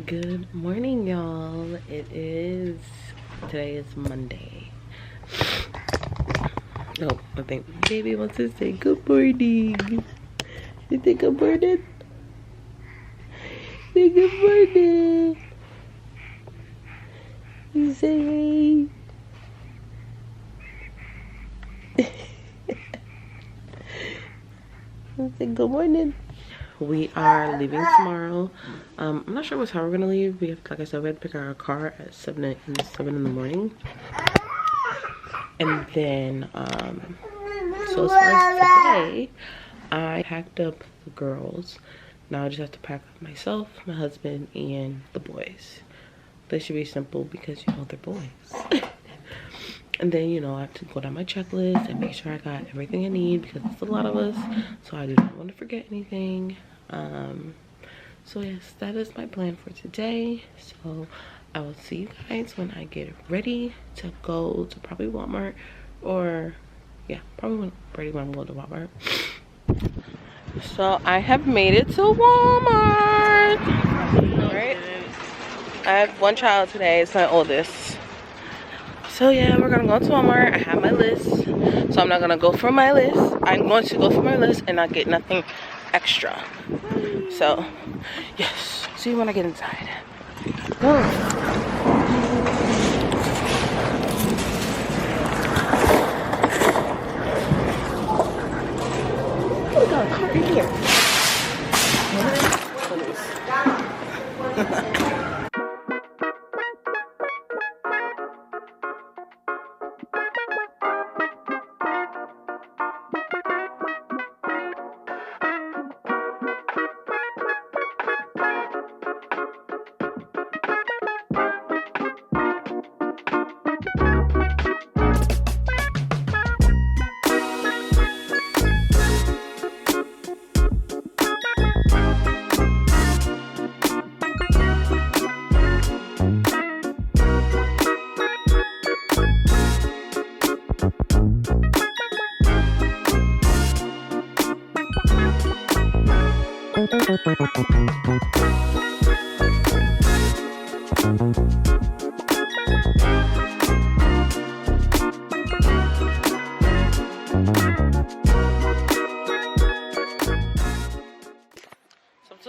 Good morning, y'all. Today is Monday. Oh, I think baby wants to say good morning. You say good morning? Say good morning. You say hey. You say good morning. We are leaving tomorrow. I'm not sure what time we're gonna leave. Like I said, we had to pick our car at 7 in the morning. And then, so as far as today, I packed up the girls. Now I just have to pack up myself, my husband, and the boys. This should be simple because, you know, they're boys. And then, you know, I have to go down my checklist and make sure I got everything I need because it's a lot of us. So I do not want to forget anything. So yes, that is my plan for today. So I will see you guys when I get ready to go to probably Walmart, or yeah, probably ready when I go to Walmart. So I have made it to Walmart. Right? I have one child today. It's my oldest. So yeah, we're gonna go to Walmart. I have my list, so I'm not gonna go for my list. I'm going to go for my list and not get nothing extra. So yes, see you when I get inside. We got a car in here.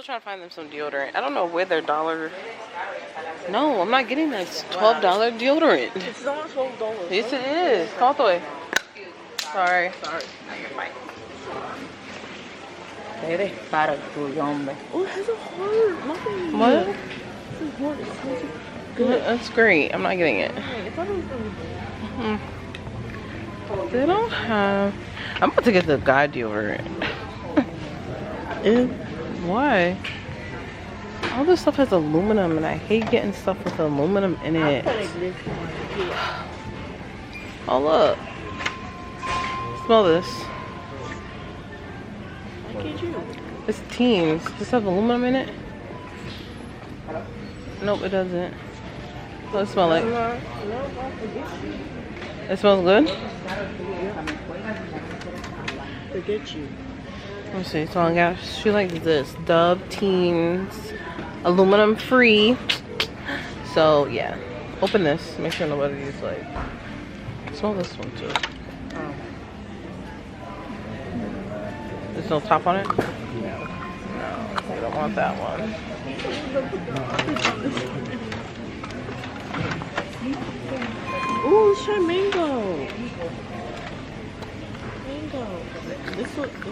Trying to find them some deodorant. I don't know where their dollar. No, I'm not getting that $12 deodorant. It's not $12. Yes, it is. Come out the way. Sorry. Eres para tu hombre. Oh, it has a heart. Nothing. What? It's a heart. It smells good. That's great. I'm not getting it. I thought it was gonna be They don't have. I'm about to get the guy deodorant. Ew. Why? All this stuff has aluminum, and I hate getting stuff with aluminum in it. Oh look! Smell this. Why can't you? It's Teens. Does this have aluminum in it? Nope, it doesn't. What does it smell like? It smells good? Forget you. Let me see. So I got, she likes this Dove Teens, aluminum free. So yeah, open this. Make sure nobody's like. Smell this one too. Oh. There's no top on it. No, I don't want that one. Ooh, let's try mango. Mango. This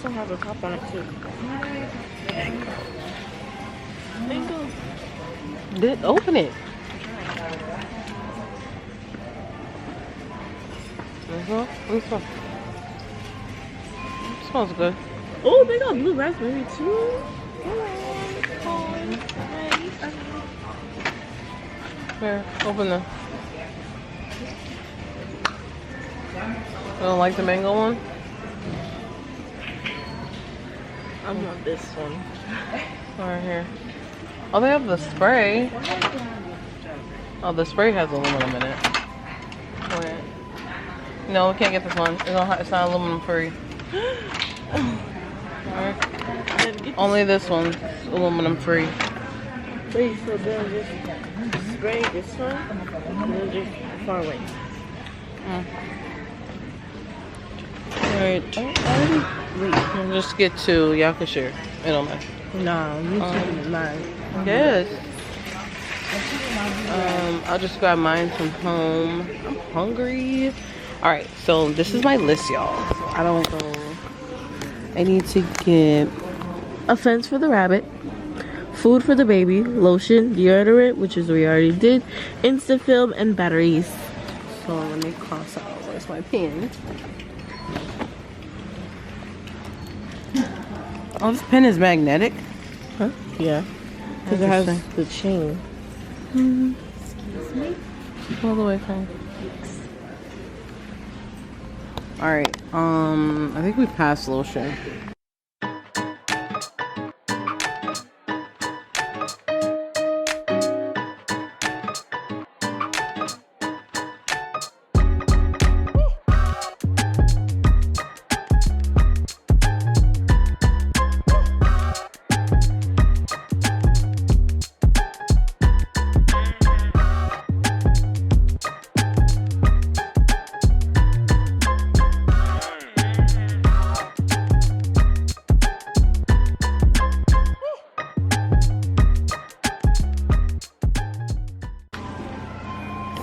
one has a top on it too. Mango. Open it. It smells good. Oh, they got blue raspberry too. Here, open them. You don't like the mango one? I want this one. Right here. Oh, they have the spray. Oh, the spray has aluminum in it. Wait. No, we can't get this one. It's not aluminum free. Right. Only this one's aluminum free. Wait, so then just spray this one and then just far away. Alright, I'll just get to Yakashir. I don't mind. No, you take mine. Yes. I'll just grab mine from home. I'm hungry. Alright, so this is my list, y'all. So I don't go. I need to get a fence for the rabbit, food for the baby, lotion, deodorant, which is we already did, instant film, and batteries. So let me cross out. Where's my pen? Oh, this pen is magnetic? Huh? Yeah. Because it has the chain. Excuse me? All the way home. Alright, I think we passed lotion.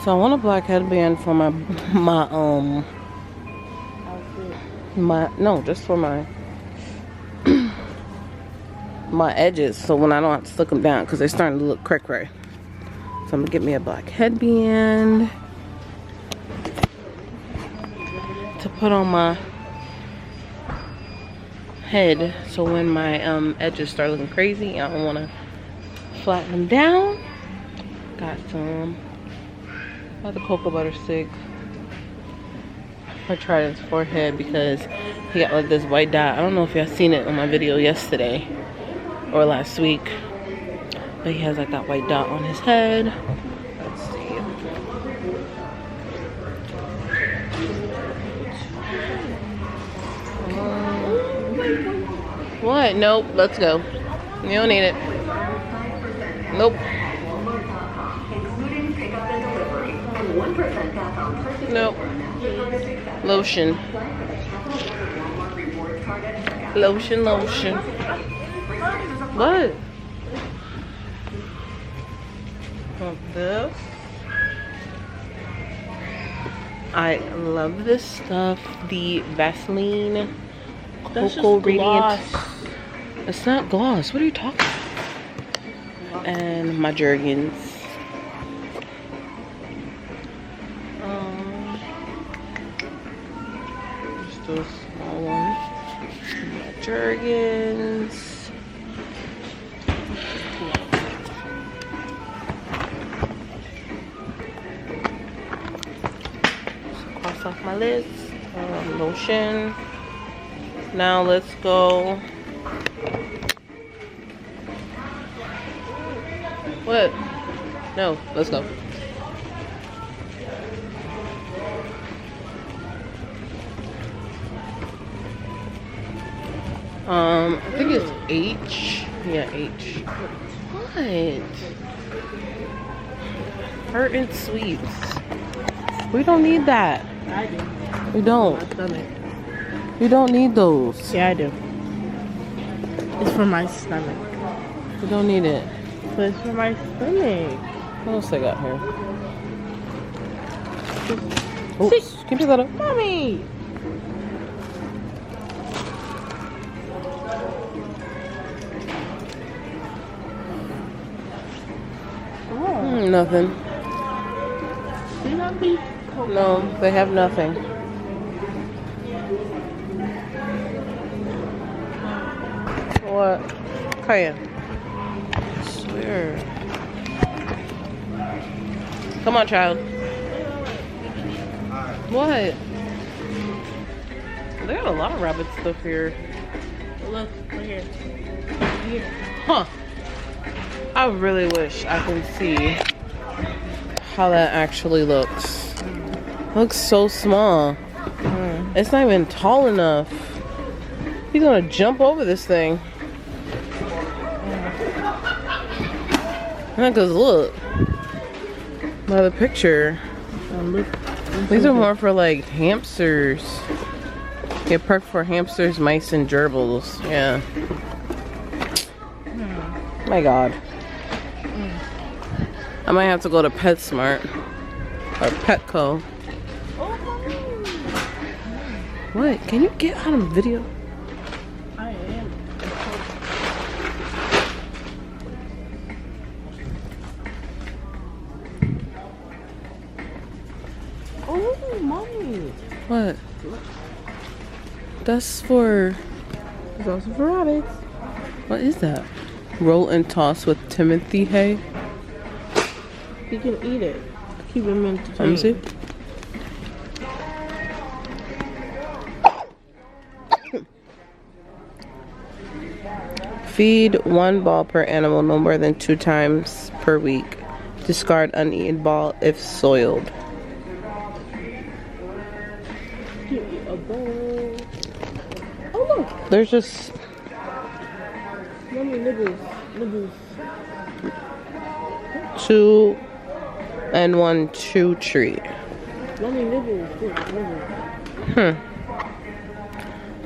So I want a black headband for just for my my edges, so when I don't have to slick them down because they're starting to look cray-cray. So I'm gonna get me a black headband to put on my head, so when my edges start looking crazy, I don't want to flatten them down. Got some. Got the cocoa butter stick for Trident's forehead because he got like this white dot. I don't know if y'all seen it on my video yesterday or last week, but he has like that white dot on his head. Let's see. What? Nope. Let's go. You don't need it. Nope. Nope. Lotion. Lotion, lotion. What? Want this? I love this stuff. The Vaseline Cocoa Radiant. It's not gloss. What are you talking about? And my Jergens. Just a small one. My Jergens. Cross off my list. Lotion. Now let's go. What? No, let's go. I think it's H. Yeah, H. What? Hurt and sweets. We don't need that. I do. We don't. My stomach. We don't need those. Yeah, I do. It's for my stomach. We don't need it. But it's for my stomach. What else I got here? Oops. Can you pick that up? Mommy! Nothing. Do you have these? No, they have nothing. What? Kaya. I swear. Come on, child. What? They got a lot of rabbit stuff here. Look, right here. Here. Huh. I really wish I could see how that actually looks. It looks so small. It's not even tall enough. He's gonna jump over this thing. Because look, by the picture, Look. these are more for like hamsters. Yeah, perfect for hamsters, mice, and gerbils. Yeah. My God. I might have to go to PetSmart or Petco. What? Can you get out of video? I am. Oh, mommy. What? That's for. It's also for rabbits. What is that? Roll and toss with Timothy hay. You can eat it. Keep them entertained. Let me see. Feed 1 ball per animal no more than 2 times per week. Discard uneaten ball if soiled. A bowl. Oh look. There's just Mommy, nibbles. Nibbles. 2 and 1 chew treat. Mommy, nibbles. Look, nibbles.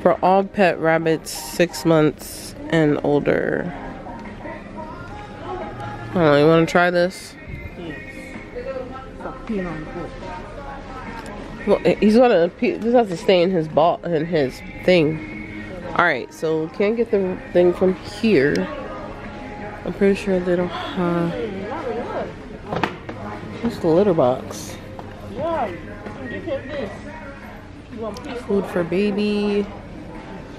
For all pet rabbits 6 months and older. Oh, you want to try this? Stop peeing on the floor. Well, he's gonna. This has to stay in his ball, in his thing. All right, so can't get the thing from here. I'm pretty sure they don't have. What's the litter box? Yeah, you get this. You want pee? Food for baby.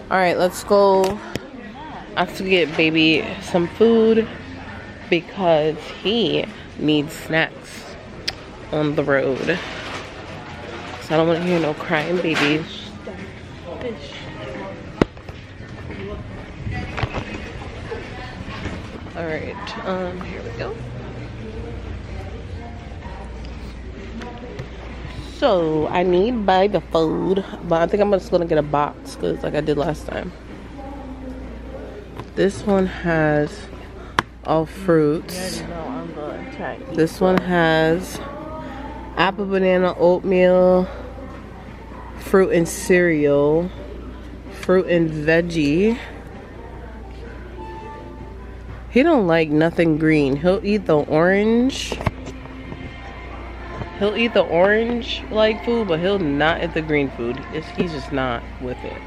All right, let's go. I have to get baby some food because he needs snacks on the road. So I don't want to hear no crying babies. Fish. All right, here we go. So I need baby food, but I think I'm just gonna get a box because like I did last time. This one has all fruits. I'm gonna try and eat. This one has apple, banana, oatmeal, fruit and cereal, fruit and veggie. He don't like nothing green. He'll eat the orange. He'll eat the orange like food, but he'll not eat the green food. He's just not with it.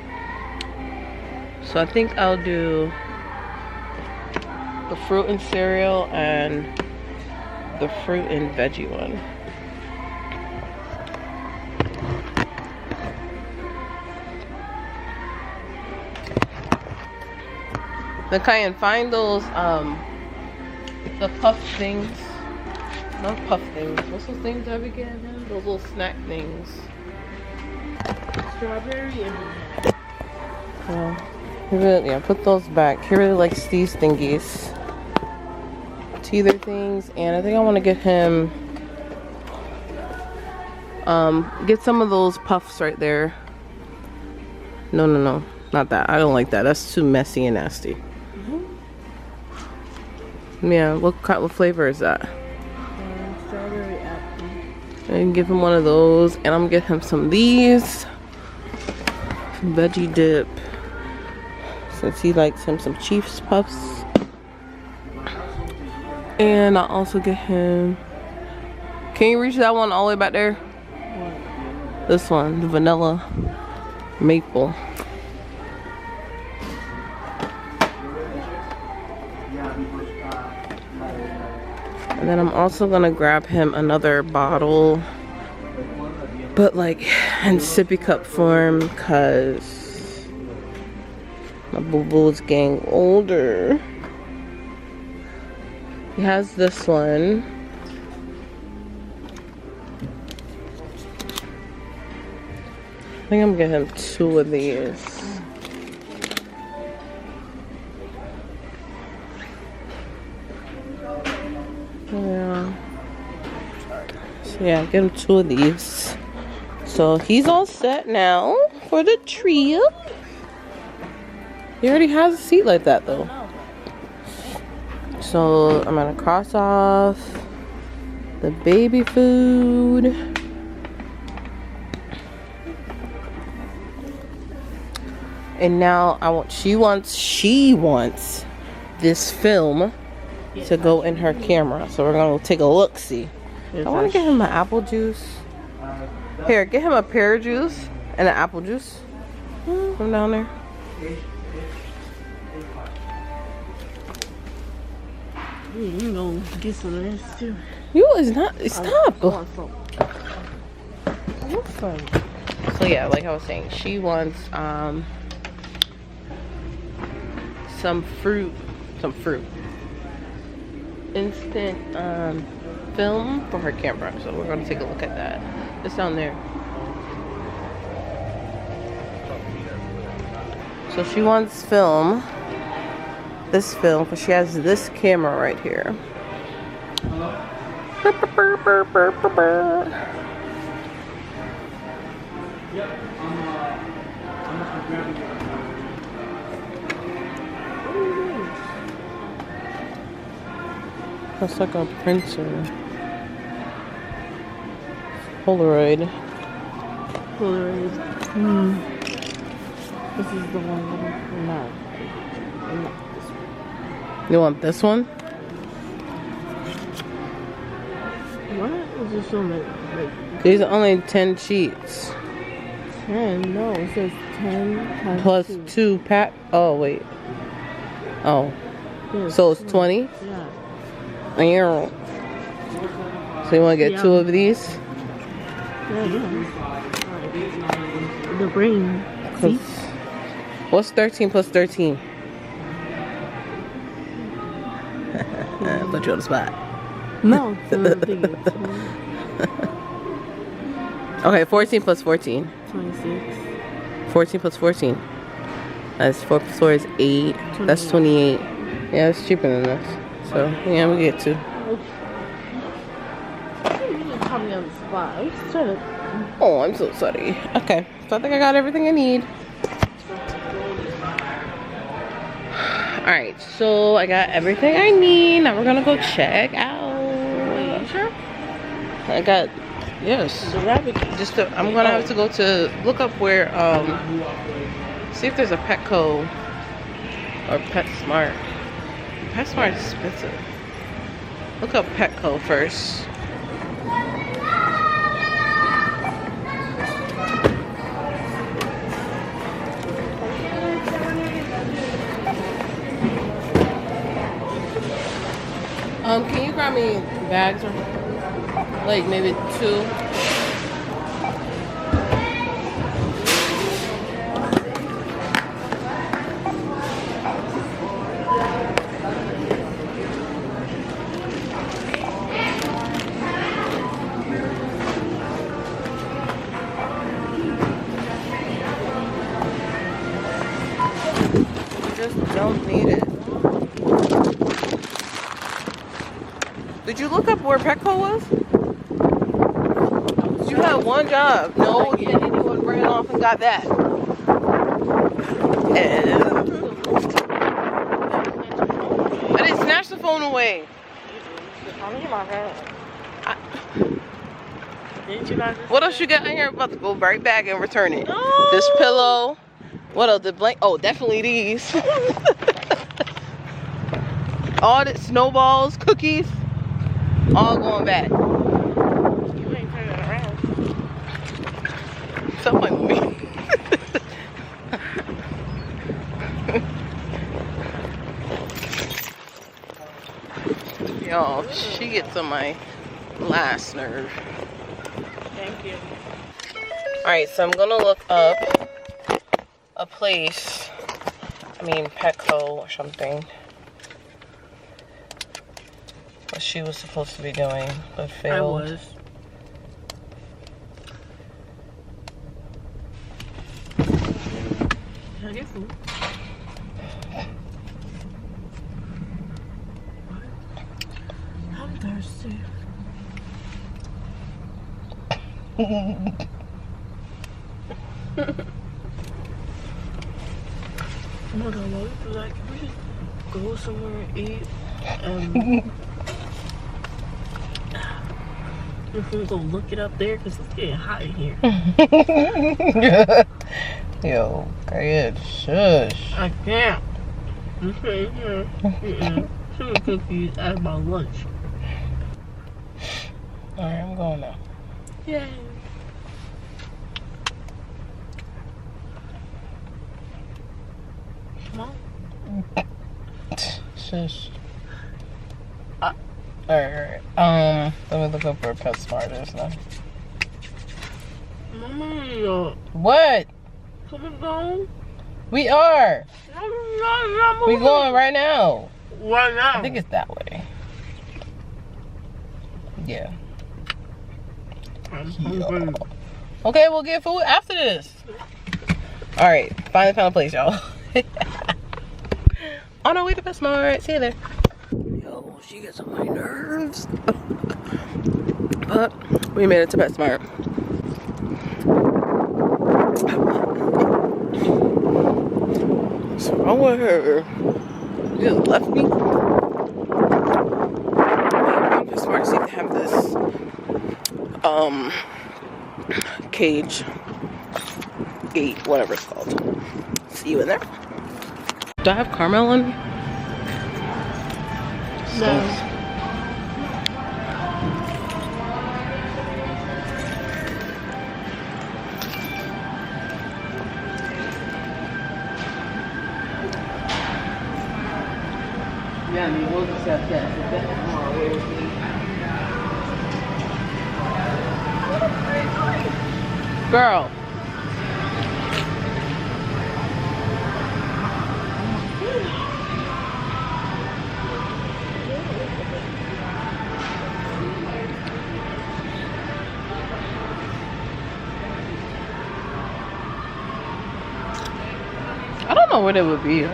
So I think I'll do the fruit and cereal and the fruit and veggie one. The Cayenne, find those the puff things. Not puff things. What's those things I be getting them? Those little snack things. Strawberry and Yeah, put those back. He really likes these thingies. Teether things, and I think I want to get him get some of those puffs right there. No, not that. I don't like that. That's too messy and nasty. Yeah, what flavor is that? strawberry apple. And give him one of those, and I'm gonna get him some of these veggie dip since he likes him some Chiefs puffs. And I'll also get him. Can you reach that one all the way back there? What? This one, the vanilla maple. And then I'm also gonna grab him another bottle, but like in sippy cup form, cause my boo boo is getting older. He has this one. I think I'm gonna get him 2 of these. Yeah. So yeah, get him 2 of these. So he's all set now for the trip. He already has a seat like that though. So I'm gonna cross off the baby food. And now she wants this film to go in her camera. So we're gonna take a look see. I wanna get him an apple juice. Here, get him a pear juice and an apple juice. Come down there. You gonna get some of this too? You is not. Stop. So yeah, like I was saying, she wants some fruit, instant film for her camera. So we're gonna take a look at that. It's down there. So she wants film. This film, because she has this camera right here. That's like a printer. Polaroid. This is the one that I'm not. You want this one? What? Is this so like These are only 10 sheets. 10? No, it says 10 times Plus 2. 2 pack. Oh, wait. Oh. Yeah, So it's 20? Yeah. So you want to get 2 of these? Yeah. The brain. See? What's 13 plus 13? Put you on the spot. No. The thing is Okay, 14 plus 14. 26. 14 plus 14. That's 4 plus 4 is 8. That's 28. Yeah, it's cheaper than this. So, yeah, we get 2. You didn't call me on the spot. I was just trying to. Oh, I'm so sorry. Okay, so I think I got everything I need. Alright, so I got everything I need. Now we're gonna go check out. Wait, you sure? I got, yes. The rabbit. I'm gonna have to go to look up where, see if there's a Petco or PetSmart. PetSmart is expensive. Look up Petco first. Can you grab me bags or like maybe 2? You just don't need it. Did you look up where Petco was? You had one job. No, you didn't even ran off and got that. I didn't snatch the phone away. What else you got in here? I'm about to go right back and return it. No. This pillow. What else? The blanket. Oh, definitely these. All the snowballs, cookies. All going back. You ain't turning it around. Something with me. Yo, she gets on my last nerve. Thank you. Alright, so I'm gonna look up a place. I mean, Petco or something. What she was supposed to be doing, but failed. I was. Can I get food? I'm thirsty. Oh my god, what if like we just go somewhere and eat? If we go look it up there, because it's getting hot in here. Yo, good. Shush. I can't. I'm sitting here eating sugar cookies as my lunch. Alright, I'm going now. Yay. Come on. Shush. Alright. Let me look up where PetSmart is now. Mama, What? come on. We are. We going right now. Right now. I think it's that way. Yeah. I'm hungry. Okay, we'll get food after this. Alright, finally found a place, y'all. On our way to PetSmart. See you there. Yo, she gets on my nerves. But we made it to PetSmart. What's wrong with her? She just left me. I'm PetSmart to see if they have this cage gate, whatever it's called. See you in there. Do I have caramel on me? No. Yeah, I mean, we'll accept that. Girl. I don't know what it would be.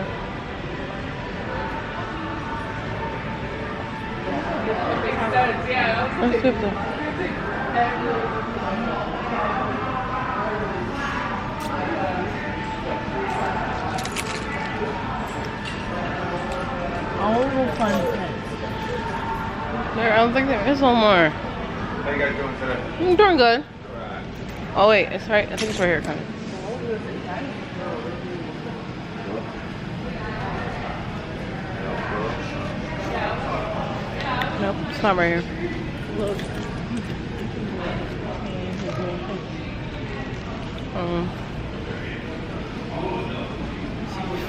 Let's see if the there, I don't think there is one more. How you guys doing today? I'm doing good. Oh wait, it's right. I think it's right here. Kind of. Nope, it's not right here.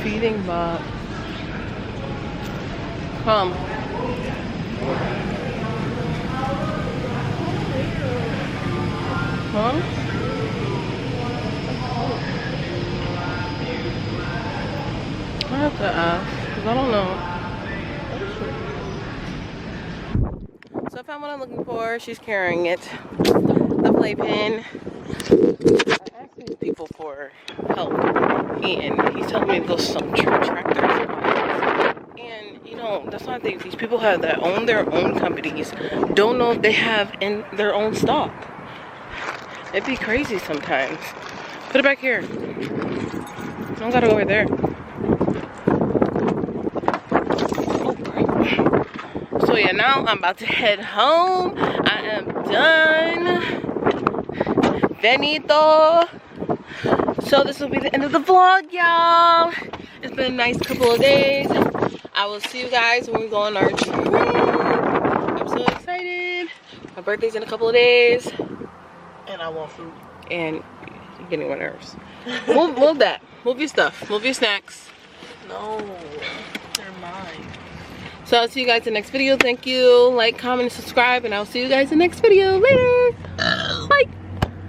Feeding box. Come. Huh? I have to ask, because I don't know. So I found what I'm looking for. She's carrying it. The playpen. I asked these people for help, and he's telling me to go some tractors. And you know, that's not the thing. These people have that own their own companies. Don't know if they have in their own stock. It'd be crazy sometimes. Put it back here. I don't gotta go over there. Oh, great. So yeah, now I'm about to head home. I am done. Benito. So this will be the end of the vlog, y'all. It's been a nice couple of days. I will see you guys when we go on our trip. I'm so excited. My birthday's in a couple of days. And I want food. And you're getting my nerves. Move that. Move your stuff. Move your snacks. No, they're mine. So I'll see you guys in the next video. Thank you. Like, comment, and subscribe. And I'll see you guys in the next video. Later.